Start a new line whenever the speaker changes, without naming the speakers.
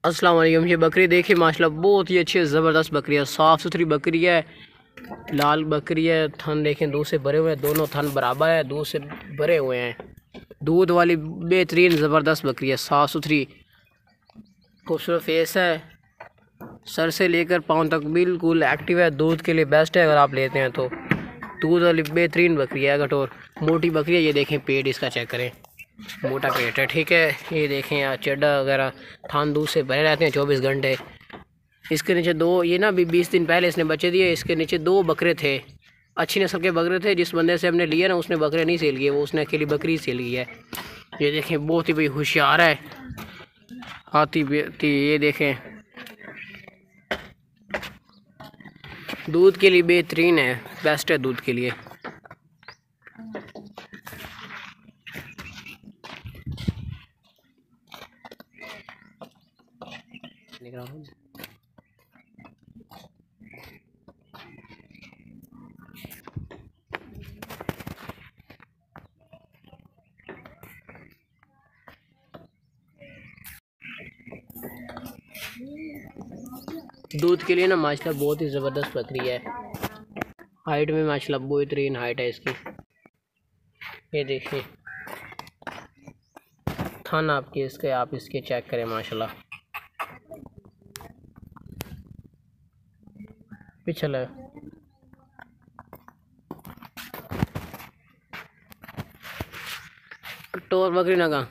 अस्सलाम वालेकुम। ये बकरी देखिए माशाल्लाह बहुत ही अच्छी ज़बरदस्त बकरी है, साफ़ सुथरी बकरी है, लाल बकरी है। थन देखें दूध से भरे हुए हैं, दोनों थन बराबर है, दूध से भरे हुए हैं। दूध वाली बेहतरीन ज़बरदस्त बकरी है, साफ़ सुथरी खूबसूरत फेस है, सर से लेकर पाँव तक बिल्कुल एक्टिव है। दूध के लिए बेस्ट है अगर आप लेते हैं तो। दूध वाली बेहतरीन बकरी है, कटोर मोटी बकरी है। ये देखें पेट इसका चेक करें, मोटा पेट है, ठीक है। ये देखें यार चड्डा वगैरह थान दूध से भरे रहते हैं 24 घंटे। इसके नीचे दो, ये ना अभी 20 दिन पहले इसने बच्चे दिए। इसके नीचे दो बकरे थे, अच्छी नस्ल के बकरे थे। जिस बंदे से हमने लिया ना उसने बकरे नहीं सेल किए, वो उसने अकेली बकरी सेल की है। ये देखें बहुत ही भाई होशियार है, हाथी बेटी। ये देखें दूध के लिए बेहतरीन है, बेस्ट है दूध के लिए। दूध के लिए ना माशाल्लाह बहुत ही ज़बरदस्त बकरी है। हाइट में माशाल्लाह बेहतरीन हाइट है इसकी। ये देखिए थान आपके इसके, आप इसके चेक करें माशाल्लाह। पिछला टोर बकरी ना का